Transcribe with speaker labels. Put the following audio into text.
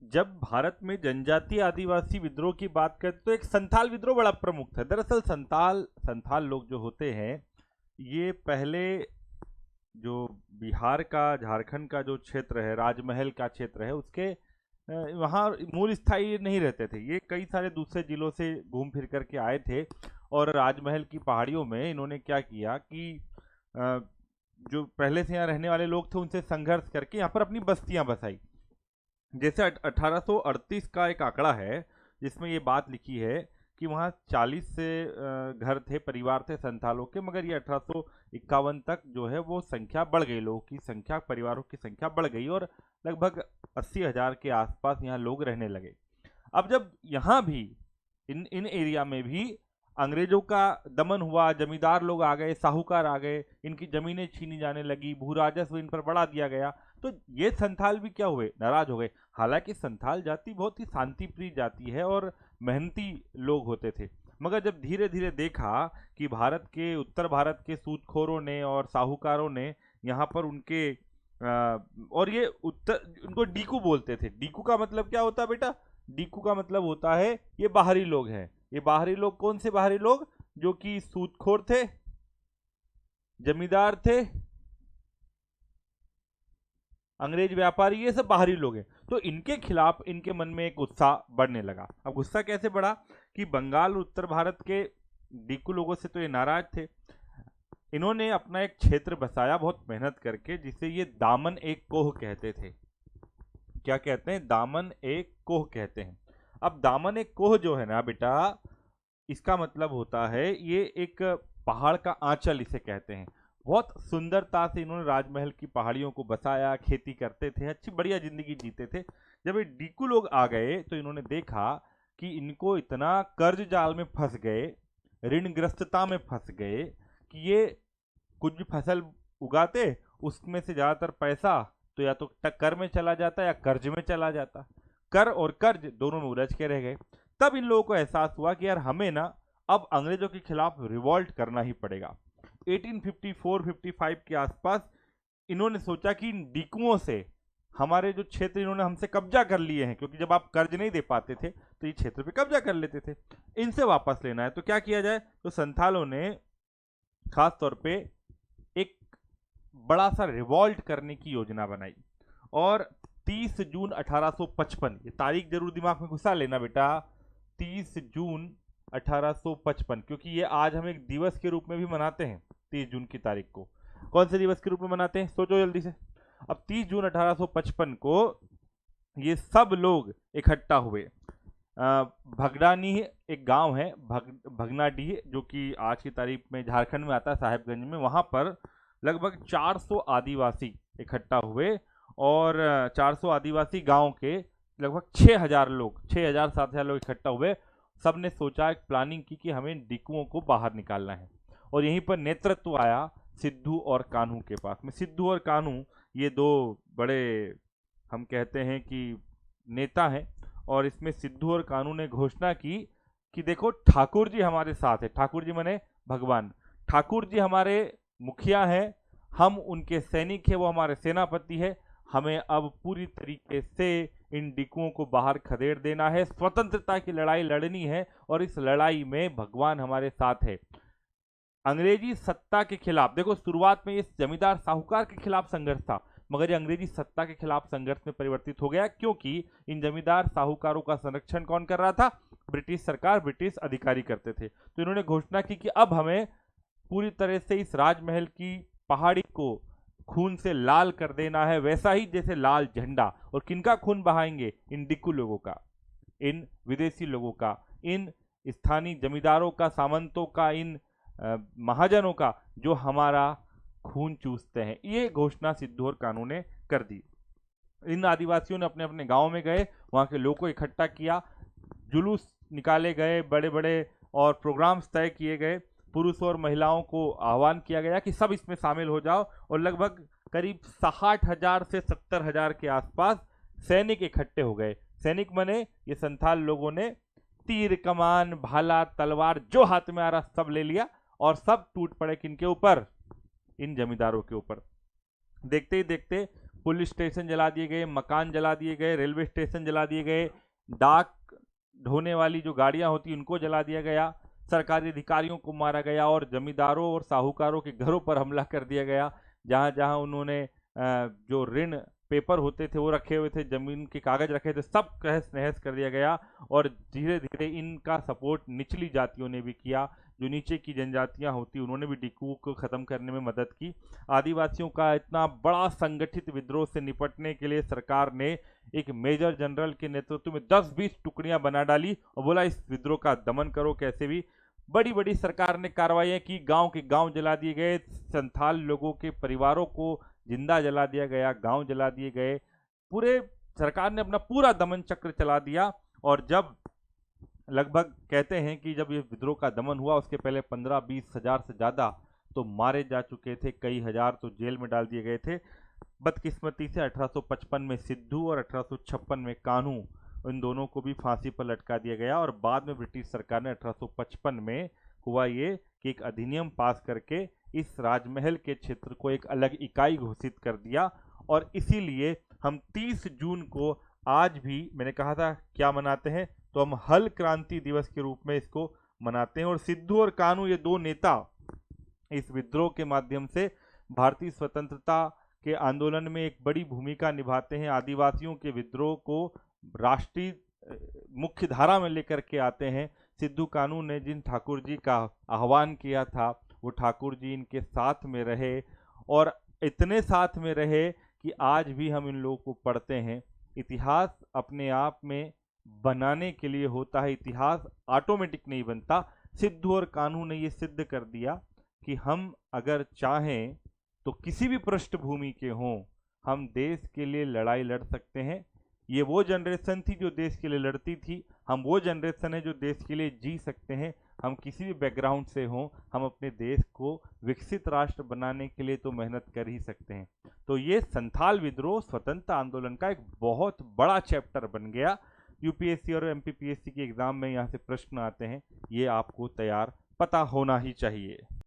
Speaker 1: जब भारत में जनजातीय आदिवासी विद्रोह की बात करें तो एक संथाल विद्रोह बड़ा प्रमुख था। दरअसल संथाल संथाल लोग जो होते हैं, ये पहले जो बिहार का, झारखंड का जो क्षेत्र है, राजमहल का क्षेत्र है, उसके वहाँ मूल स्थायी नहीं रहते थे। ये कई सारे दूसरे जिलों से घूम फिर करके आए थे और राजमहल की पहाड़ियों में इन्होंने क्या किया कि अ, जो पहले से यहाँ रहने वाले लोग थे उनसे संघर्ष करके यहाँ पर अपनी बस्तियां बसाई। जैसे 1838 का एक आंकड़ा है जिसमें ये बात लिखी है कि वहाँ 40 से घर थे, परिवार थे संथालों के, मगर ये 1851 तक जो है वो संख्या बढ़ गई, लोगों की संख्या, परिवारों की संख्या बढ़ गई और लगभग 80,000 के आसपास यहाँ लोग रहने लगे। अब जब यहाँ भी इन इन एरिया में भी अंग्रेजों का दमन हुआ, जमींदार लोग आ गए, साहूकार आ गए, इनकी जमीनें छीनी जाने लगी, भू राजस्व इन पर बढ़ा दिया गया, तो ये संथाल भी क्या हुए, नाराज हो गए। हालांकि संथाल जाति बहुत ही शांति प्रिय जाति है और मेहनती लोग होते थे, मगर जब धीरे धीरे देखा कि भारत के, उत्तर भारत के सूदखोरों ने और साहूकारों ने यहाँ पर उनके और ये उत्तर, उनको डीकू बोलते थे। डीकू का मतलब क्या होता है बेटा? डीकू का मतलब होता है ये बाहरी लोग हैं। ये बाहरी लोग कौन से बाहरी लोग? जो कि सूदखोर थे, जमींदार थे, अंग्रेज व्यापारी, ये सब बाहरी लोग हैं। तो इनके खिलाफ इनके मन में एक गुस्सा बढ़ने लगा। अब गुस्सा कैसे बढ़ा कि बंगाल और उत्तर भारत के डीकू लोगों से तो ये नाराज थे। इन्होंने अपना एक क्षेत्र बसाया बहुत मेहनत करके, जिसे ये दामन एक कोह कहते थे। क्या कहते हैं? दामन एक कोह कहते हैं। अब दामन एक कोह जो है ना बेटा, इसका मतलब होता है ये एक पहाड़ का आंचल इसे कहते हैं। बहुत सुंदरता से इन्होंने राजमहल की पहाड़ियों को बसाया, खेती करते थे, अच्छी बढ़िया जिंदगी जीते थे। जब ये डीकू लोग आ गए तो इन्होंने देखा कि इनको इतना कर्ज जाल में फंस गए, ऋणग्रस्तता में फंस गए कि ये कुछ भी फसल उगाते उसमें से ज्यादातर पैसा तो या तो कर में चला जाता या कर्ज में चला जाता। कर और कर्ज दोनों में उलझ के रह गए। तब इन लोगों को एहसास हुआ कि यार हमें ना अब अंग्रेजों के खिलाफ रिवॉल्ट करना ही पड़ेगा। 1854-55 के आसपास इन्होंने सोचा कि इन डीकुओं से, हमारे जो क्षेत्र इन्होंने हमसे कब्जा कर लिए हैं, क्योंकि जब आप कर्ज नहीं दे पाते थे तो ये क्षेत्र पे कब्जा कर लेते थे, इनसे वापस लेना है। तो क्या किया जाए? तो संथालों ने खास तौर पे एक बड़ा सा रिवॉल्ट करने की योजना बनाई और 30 जून 1855, ये तारीख जरूर दिमाग में घुसा लेना बेटा, 30 जून 1855, क्योंकि ये आज हम एक दिवस के रूप में भी मनाते हैं। 30 जून की तारीख को कौन से दिवस के रूप में मनाते हैं? सोचो जल्दी से। अब 30 जून 1855 को ये सब लोग इकट्ठा हुए। भगडानी एक गांव है, भगनाडीह, जो कि आज की तारीख में झारखंड में आता है, साहेबगंज में। वहां पर लगभग 400 आदिवासी इकट्ठा हुए और 400 आदिवासी गांव के लगभग 6,000 लोग, 6,000-7,000 लोग इकट्ठा हुए। सब ने सोचा, एक प्लानिंग की कि हमें डिकुओं को बाहर निकालना है। और यहीं पर नेतृत्व आया सिद्धू और कान्हू के पास में। सिद्धू और कान्हू ये दो बड़े, हम कहते हैं कि नेता हैं। और इसमें सिद्धू और कान्हू ने घोषणा की कि देखो, ठाकुर जी हमारे साथ है। ठाकुर जी माने भगवान। ठाकुर जी हमारे मुखिया हैं, हम उनके सैनिक हैं, वो हमारे सेनापति है। हमें अब पूरी तरीके से इन डिकुओं को बाहर खदेड़ देना है, स्वतंत्रता की लड़ाई लड़नी है और इस लड़ाई में भगवान हमारे साथ है। अंग्रेजी सत्ता के खिलाफ, देखो शुरुआत में ये जमींदार साहूकार के खिलाफ संघर्ष था, मगर ये अंग्रेजी सत्ता के खिलाफ संघर्ष में परिवर्तित हो गया, क्योंकि इन जमींदार साहूकारों का संरक्षण कौन कर रहा था? ब्रिटिश सरकार, ब्रिटिश अधिकारी करते थे। तो इन्होंने घोषणा की कि अब हमें पूरी तरह से इस राजमहल की पहाड़ी को खून से लाल कर देना है, वैसा ही जैसे लाल झंडा। और किनका खून बहाएंगे? इन डिक्कू लोगों का, इन विदेशी लोगों का, इन स्थानीय जमींदारों का, सामंतों का, इन महाजनों का, जो हमारा खून चूसते हैं। ये घोषणा सिद्धू और कान्हू ने कर दी। इन आदिवासियों ने अपने अपने गांव में गए, वहां के लोगों को इकट्ठा किया, जुलूस निकाले गए बड़े बड़े और प्रोग्राम्स तय किए गए। पुरुष और महिलाओं को आह्वान किया गया कि सब इसमें शामिल हो जाओ। और लगभग करीब 60,000 से 70,000 के आसपास सैनिक इकट्ठे हो गए। सैनिक बने ये संथाल लोगों ने तीर, कमान, भाला, तलवार, जो हाथ में आ रहा सब ले लिया और सब टूट पड़े किनके ऊपर? इन जमींदारों के ऊपर। देखते ही देखते पुलिस स्टेशन जला दिए गए, मकान जला दिए गए, रेलवे स्टेशन जला दिए गए, डाक ढोने वाली जो गाड़ियां होती उनको जला दिया गया, सरकारी अधिकारियों को मारा गया और जमींदारों और साहूकारों के घरों पर हमला कर दिया गया। जहां जहां उन्होंने जो ऋण पेपर होते थे वो रखे हुए थे, जमीन के कागज रखे थे, सब तहस नहस कर दिया गया। और धीरे धीरे इनका सपोर्ट निचली जातियों ने भी किया, जो नीचे की जनजातियां होती उन्होंने भी डिक्कू को खत्म करने में मदद की। आदिवासियों का इतना बड़ा संगठित विद्रोह से निपटने के लिए सरकार ने एक मेजर जनरल के नेतृत्व में 10-20 टुकड़ियां बना डाली और बोला इस विद्रोह का दमन करो कैसे भी। बड़ी बड़ी सरकार ने कार्रवाइयां की, गांव के गांव जला दिए गए, संथाल लोगों के परिवारों को जिंदा जला दिया गया, गांव जला दिए गए, पूरे सरकार ने अपना पूरा दमन चक्र चला दिया। और जब लगभग कहते हैं कि जब ये विद्रोह का दमन हुआ उसके पहले 15-20 हजार से ज्यादा तो मारे जा चुके थे, कई हजार तो जेल में डाल दिए गए थे। बदकिस्मती से 1855 में सिद्धू और 1856 में कान्हू, इन दोनों को भी फांसी पर लटका दिया गया। और बाद में ब्रिटिश सरकार ने 1855 में हुआ ये कि एक अधिनियम पास करके इस राजमहल के क्षेत्र को एक अलग इकाई घोषित कर दिया। और इसीलिए हम 30 जून को आज भी, मैंने कहा था क्या मनाते हैं, तो हम हल क्रांति दिवस के रूप में इसको मनाते हैं। और सिद्धू और कान्हू ये दो नेता इस विद्रोह के माध्यम से भारतीय स्वतंत्रता के आंदोलन में एक बड़ी भूमिका निभाते हैं। आदिवासियों के विद्रोह को राष्ट्रीय मुख्य धारा में लेकर के आते हैं। सिद्धू कान्हू ने जिन ठाकुर जी का आह्वान किया था वो ठाकुर जी इनके साथ में रहे, और इतने साथ में रहे कि आज भी हम इन लोगों को पढ़ते हैं। इतिहास अपने आप में बनाने के लिए होता है, इतिहास ऑटोमेटिक नहीं बनता। सिद्धू और कान्हू ने ये सिद्ध कर दिया कि हम अगर चाहें तो किसी भी पृष्ठभूमि के हों, हम देश के लिए लड़ाई लड़ सकते हैं। ये वो जनरेशन थी जो देश के लिए लड़ती थी, हम वो जनरेशन है जो देश के लिए जी सकते हैं। हम किसी भी बैकग्राउंड से हों, हम अपने देश को विकसित राष्ट्र बनाने के लिए तो मेहनत कर ही सकते हैं। तो ये संथाल विद्रोह स्वतंत्रता आंदोलन का एक बहुत बड़ा चैप्टर बन गया। यूपीएससी और एमपीपीएससी के एग्जाम में यहाँ से प्रश्न आते हैं, ये आपको तैयार पता होना ही चाहिए।